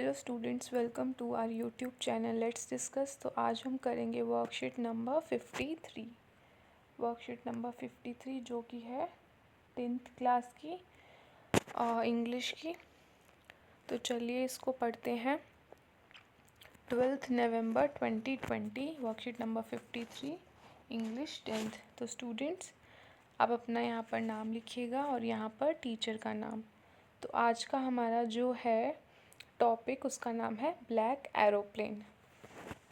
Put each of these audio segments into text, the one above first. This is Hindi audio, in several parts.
Hello students, welcome to our YouTube channel let's discuss. तो आज हम करेंगे वर्कशीट नंबर 53। वर्कशीट नंबर 53 जो कि है 10th क्लास की इंग्लिश की। तो चलिए इसको पढ़ते हैं। 12 नवंबर 2020, वर्कशीट नंबर 53 इंग्लिश 10th। तो स्टूडेंट्स आप अपना यहाँ पर नाम लिखिएगा और यहाँ पर टीचर का नाम। तो आज का हमारा जो है टॉपिक, उसका नाम है ब्लैक एरोप्लेन।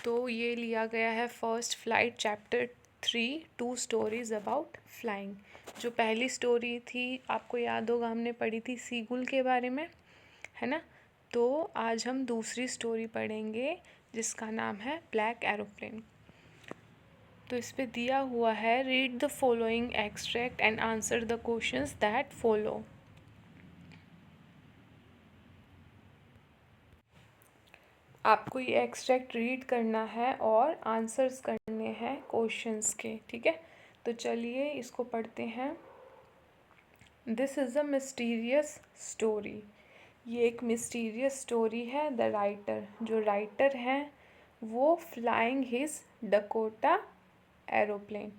तो ये लिया गया है first flight chapter 3 2 stories about flying. जो पहली स्टोरी थी आपको याद होगा, हमने पढ़ी थी सीगुल के बारे में, है ना। तो आज हम दूसरी स्टोरी पढ़ेंगे जिसका नाम है ब्लैक एरोप्लेन। तो इस पे दिया हुआ है, read the following extract and answer the questions that follow. आपको ये एक्सट्रैक्ट रीड करना है और आंसर्स करने हैं क्वेश्चंस के, ठीक है। तो चलिए इसको पढ़ते हैं। This is a mysterious story. ये एक मिस्टीरियस स्टोरी है। द राइटर, जो राइटर हैं वो flying his Dakota aeroplane.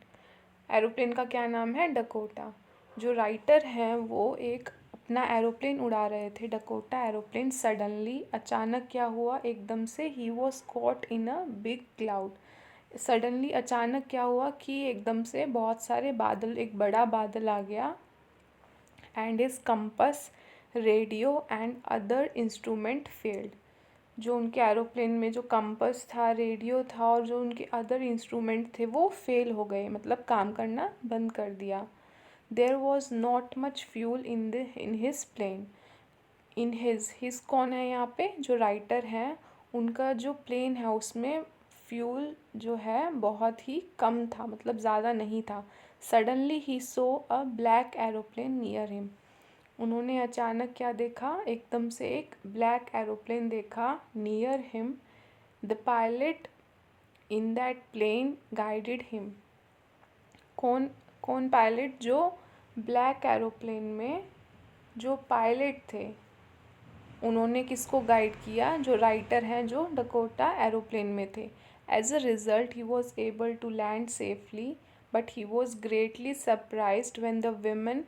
Aeroplane का क्या नाम है? डकोटा। जो राइटर हैं वो एक अपना एरोप्लेन उड़ा रहे थे, डकोटा एरोप्लेन। सडनली, अचानक क्या हुआ, एकदम से he was caught in a big cloud. Suddenly, अचानक क्या हुआ कि एकदम से बहुत सारे बादल, एक बड़ा बादल आ गया। And his compass, radio and other instrument failed. जो उनके एरोप्लेन में जो कंपस था, रेडियो था और जो उनके अदर इंस्ट्रूमेंट थे वो फेल हो गए, मतलब काम करना बंद कर दिया। There was not much fuel in his plane. In his कौन है यहाँ पे? जो राइटर हैं उनका जो प्लेन है उसमें फ्यूल जो है बहुत ही कम था, मतलब ज़्यादा नहीं था। Suddenly he saw a black aeroplane near him. उन्होंने अचानक क्या देखा? एकदम से एक ब्लैक एरोप्लेन देखा near him. The pilot in that plane guided him. कौन कौन पायलट? जो ब्लैक एरोप्लेन में जो पायलट थे उन्होंने किसको गाइड किया? जो राइटर हैं जो डकोटा एरोप्लेन में थे। As a result he was able to land safely, but he was greatly surprised when the women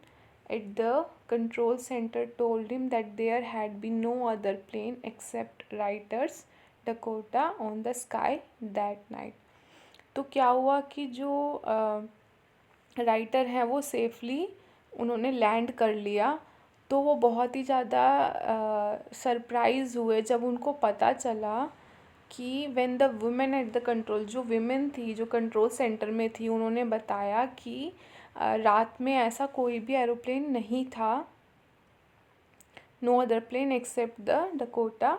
at the control center told him that there had been no other plane except writer's Dakota on the sky that night. तो क्या हुआ कि जो राइटर हैं वो सेफली उन्होंने लैंड कर लिया। तो वो बहुत ही ज़्यादा सरप्राइज़ हुए जब उनको पता चला कि when the women at the control, जो विमेन थी जो कंट्रोल सेंटर में थी, उन्होंने बताया कि रात में ऐसा कोई भी एरोप्लेन नहीं था। No other plane except the Dakota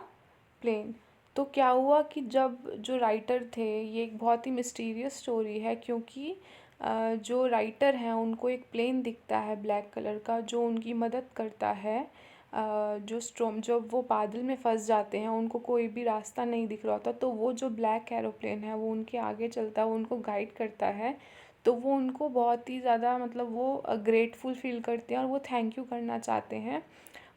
plane. तो क्या हुआ कि जब जो राइटर थे, ये एक बहुत ही मिस्टीरियस स्टोरी है क्योंकि जो राइटर हैं उनको एक प्लेन दिखता है ब्लैक कलर का जो उनकी मदद करता है। जो स्ट्रोम, जब वो बादल में फंस जाते हैं, उनको कोई भी रास्ता नहीं दिख रहा होता, तो वो जो ब्लैक एरोप्लेन है वो उनके आगे चलता है, वो उनको गाइड करता है। तो वो उनको बहुत ही ज़्यादा, मतलब वो ग्रेटफुल फील करते हैं और वो थैंक यू करना चाहते हैं।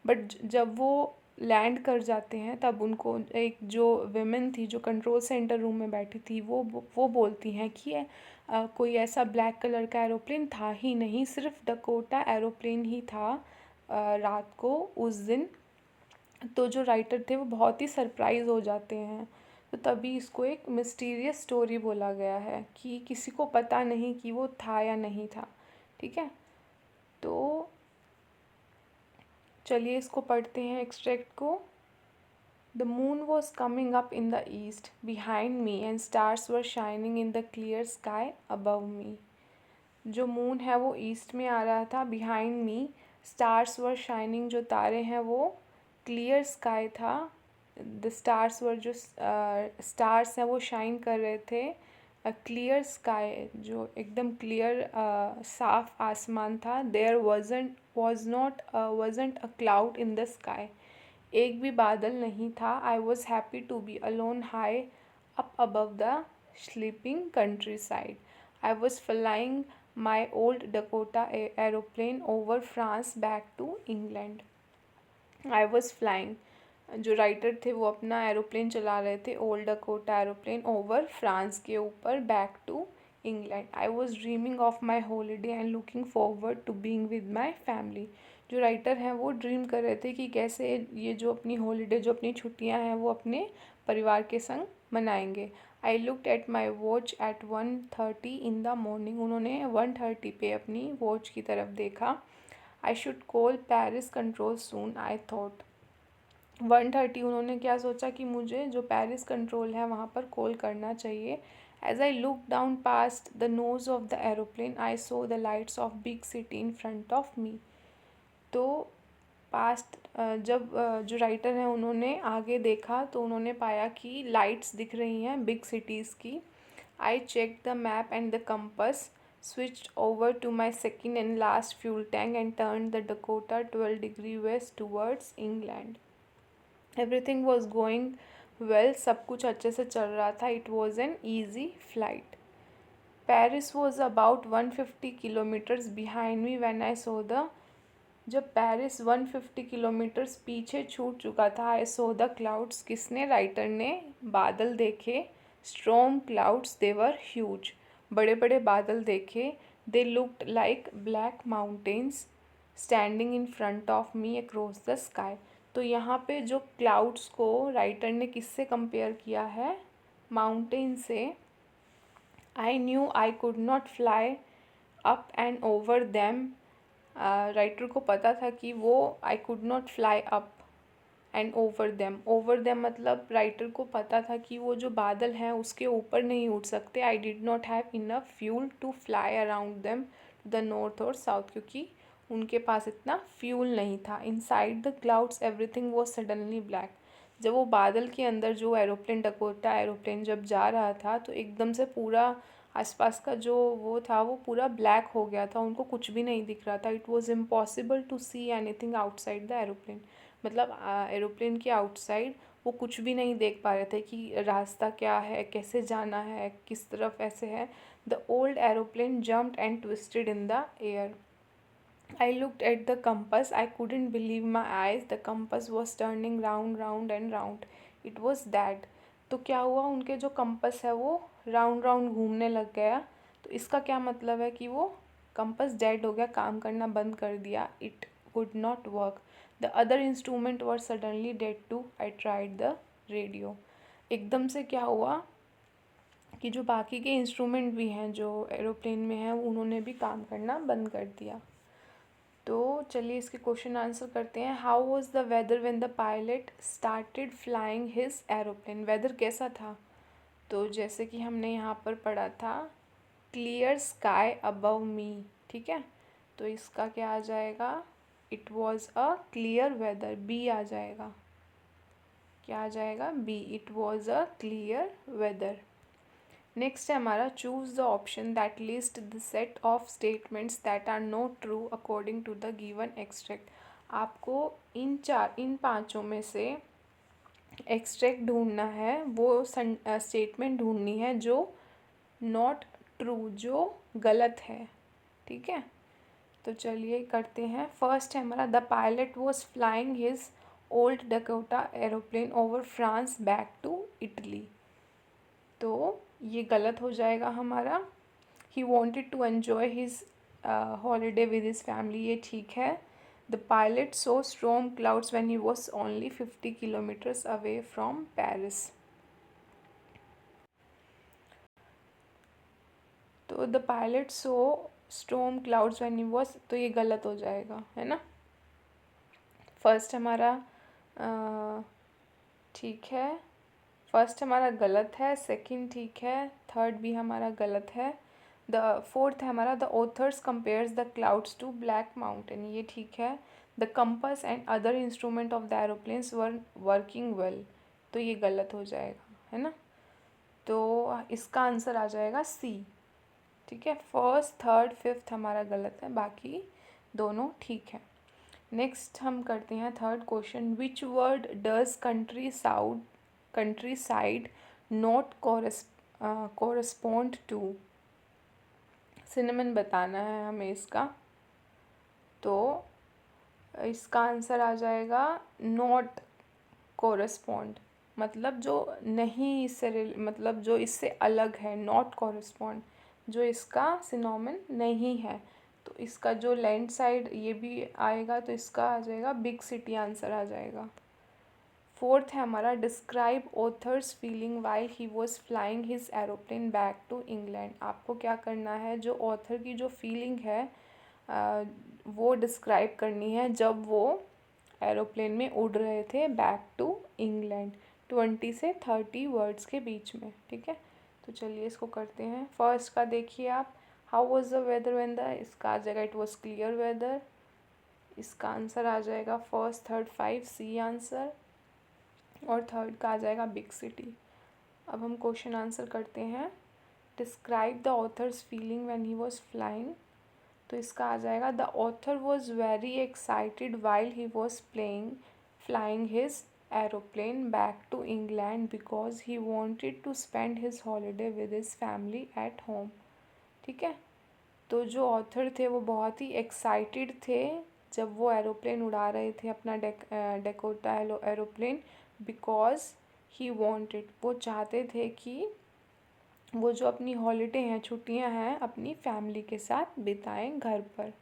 बट जब वो लैंड कर जाते हैं तब उनको एक जो विमेन थी जो कंट्रोल सेंटर रूम में बैठी थी वो बोलती हैं कि कोई ऐसा ब्लैक कलर का एरोप्लेन था ही नहीं, सिर्फ डकोटा एरोप्लेन ही था रात को उस दिन। तो जो राइटर थे वो बहुत ही सरप्राइज हो जाते हैं। तो तभी इसको एक मिस्टीरियस स्टोरी बोला गया है कि किसी को पता नहीं कि वो था या नहीं था, ठीक है। तो चलिए इसको पढ़ते हैं एक्सट्रैक्ट को। The moon was coming up in the east behind me and stars were shining in the clear sky above मी। जो मून है वो ईस्ट में आ रहा था, बिहाइंड मी स्टार्स वर शाइनिंग, जो तारे हैं वो क्लियर स्काई था। द स्टार्स वर, जो स्टार्स हैं वो शाइन कर रहे थे। क्लियर स्काई, जो एकदम क्लियर साफ आसमान था। There wasn't a cloud in the sky, एक भी बादल नहीं था। I was happy to be alone high up above the sleeping countryside. I was flying my old Dakota aeroplane over France back to England. I was flying, जो राइटर थे वो अपना एरोप्लेन चला रहे थे, old Dakota aeroplane, over France के ऊपर, back to England. I was dreaming of my holiday and looking forward to being with my family. जो राइटर हैं वो ड्रीम कर रहे थे कि कैसे ये जो अपनी हॉलीडे, जो अपनी छुट्टियां हैं, वो अपने परिवार के संग मनाएंगे। I looked at my watch at 1:30 in the morning. उन्होंने 1:30 पे अपनी वॉच की तरफ देखा। I should call Paris control soon I thought. 1:30 उन्होंने क्या सोचा कि मुझे जो पेरिस कंट्रोल है वहाँ पर कॉल करना चाहिए। As I look down past the nose of the aeroplane I saw the lights of big city in front of me. तो पास्ट जब जो राइटर हैं उन्होंने आगे देखा तो उन्होंने पाया कि लाइट्स दिख रही हैं बिग सिटीज़ की। I check the map and the compass, switched over to my second and last fuel tank and turned the Dakota 12 degree west towards England. Everything was going well, सब कुछ अच्छे से चल रहा था। It was an easy flight. Paris was about 150 kilometres behind me when I saw the. जब पेरिस 150 किलोमीटर्स पीछे छूट चुका था, आई सो द क्लाउड्स। किसने? राइटर ने बादल देखे। स्ट्रॉम क्लाउड्स, दे वर ह्यूज, बड़े बड़े बादल देखे। They looked like black mountains standing in front of me across the sky. तो यहाँ पे जो क्लाउड्स को राइटर ने किससे कंपेयर किया है? माउंटेन से। I knew I could not fly up and over them. Writer को पता था कि वो I could not fly up and over them मतलब राइटर को पता था कि वो जो बादल हैं उसके ऊपर नहीं उड़ सकते। I did not have enough fuel to fly around them to the north और साउथ, क्योंकि उनके पास इतना फ्यूल नहीं था। Inside the clouds everything was suddenly black. जब वो बादल के अंदर जो एरोप्लेन, डकोटा एरोप्लेन जब जा रहा था तो एकदम से पूरा आसपास का जो वो था वो पूरा ब्लैक हो गया था, उनको कुछ भी नहीं दिख रहा था। It was impossible to see anything outside the aeroplane. मतलब एरोप्लेन के आउटसाइड वो कुछ भी नहीं देख पा रहे थे कि रास्ता क्या है, कैसे जाना है, किस तरफ ऐसे है। The old aeroplane jumped and twisted in the air. I looked at the compass. I couldn't believe my eyes. The compass was turning round, round and round. It was that. तो क्या हुआ? उनके जो कंपस है वो राउंड राउंड घूमने लग गया। तो इसका क्या मतलब है कि वो कंपस डेड हो गया, काम करना बंद कर दिया। It would not work. The other instrument were suddenly dead too. I tried the radio. एकदम से क्या हुआ कि जो बाकी के इंस्ट्रूमेंट भी हैं जो एरोप्लेन में हैं उन्होंने भी काम करना बंद कर दिया। तो चलिए इसके क्वेश्चन आंसर करते हैं। How was the weather when the pilot started flying his aeroplane? Weather कैसा था? तो जैसे कि हमने यहाँ पर पढ़ा था, क्लियर स्काई अबव मी। ठीक है, तो इसका क्या आ जाएगा? It was a clear weather, B आ जाएगा। क्या आ जाएगा? B, it was a clear weather. Next है हमारा, choose the option that list the set of statements that are not true according to the given extract. आपको इन पाँचों में से एक्सट्रैक्ट ढूंढना है, वो स्टेटमेंट ढूंढनी है जो नॉट ट्रू, जो गलत है। ठीक है, तो चलिए करते हैं। फर्स्ट है हमारा, the pilot was flying his old Dakota aeroplane over France back to Italy. तो ये गलत हो जाएगा हमारा। He wanted to enjoy his holiday with his family, ये ठीक है। The pilot saw storm clouds when he was only 50 kilometres away from Paris. तो the pilot saw storm clouds when he was, तो ये गलत हो जाएगा, है ना। फर्स्ट हमारा ठीक है, फर्स्ट हमारा गलत है, सेकंड ठीक है, थर्ड भी हमारा गलत है। द फोर्थ है हमारा, the authors compares the clouds to black mountain, ये ठीक है। The compass and other instrument of the aeroplanes were working well, तो ये गलत हो जाएगा, है ना। तो इसका आंसर आ जाएगा सी। ठीक है, फर्स्ट थर्ड फिफ्थ हमारा गलत है, बाकी दोनों ठीक है। नेक्स्ट हम करते हैं third question. Which word does countryside not correspond to? Synonym बताना है हमें इसका। तो इसका आंसर आ जाएगा नॉट। कोरस्पॉन्ड मतलब जो नहीं इससे मतलब जो इससे अलग है, नॉट कोरस्पॉन्ड जो इसका सिनोनिम नहीं है। तो इसका जो लैंड साइड ये भी आएगा तो इसका आ जाएगा बिग सिटी, आंसर आ जाएगा। फोर्थ है हमारा describe authors feeling while he was flying his aeroplane back to England. आपको क्या करना है, जो ऑथर की जो फीलिंग है वो डिस्क्राइब करनी है जब वो एरोप्लेन में उड़ रहे थे बैक टू इंग्लैंड। 20 से 30 वर्ड्स के बीच में, ठीक है। तो चलिए इसको करते हैं। फर्स्ट का देखिए आप, how was the weather when the, इसका आ जाएगा इट वॉज क्लियर वेदर। इसका आंसर आ जाएगा फर्स्ट थर्ड 5 सी आंसर, और थर्ड का आ जाएगा बिग सिटी। अब हम क्वेश्चन आंसर करते हैं। Describe the authors feeling when he was flying. तो इसका आ जाएगा the author was very excited while he was flying his aeroplane back to England because he wanted to spend his holiday with his family at home. ठीक है, तो जो ऑथर थे वो बहुत ही एक्साइटेड थे जब वो एरोप्लेन उड़ा रहे थे अपना Dakota aeroplane, because he wanted, वो चाहते थे कि वो जो अपनी हॉलीडे हैं, छुट्टियां हैं, अपनी फैमिली के साथ बिताएं घर पर।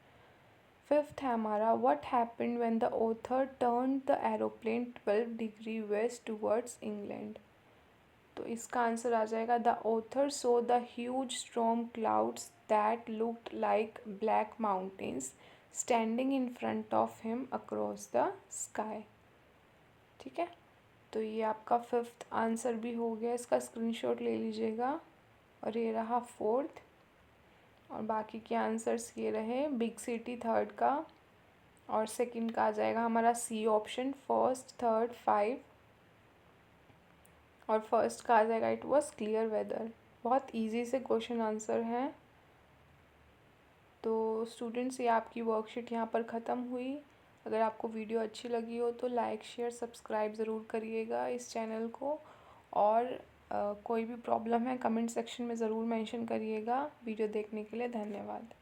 फिफ्थ है हमारा, what happened when the author turn the aeroplane 12 degree west towards England. तो इसका आंसर आ जाएगा the author so the huge storm clouds that looked like black mountains standing in front of him across the sky. ठीक है, तो ये आपका फिफ्थ आंसर भी हो गया, इसका स्क्रीनशॉट ले लीजिएगा। और ये रहा फोर्थ, और बाकी के आंसर्स ये रहे। बिग सिटी थर्ड का, और सेकंड का आ जाएगा हमारा सी ऑप्शन, फर्स्ट थर्ड 5, और फर्स्ट का आ जाएगा इट वॉज क्लियर वेदर। बहुत इजी से क्वेश्चन आंसर हैं। तो स्टूडेंट्स, ये आपकी वर्कशीट यहाँ पर ख़त्म हुई। अगर आपको वीडियो अच्छी लगी हो तो लाइक शेयर सब्सक्राइब ज़रूर करिएगा इस चैनल को, और कोई भी प्रॉब्लम है कमेंट सेक्शन में ज़रूर मेंशन करिएगा। वीडियो देखने के लिए धन्यवाद।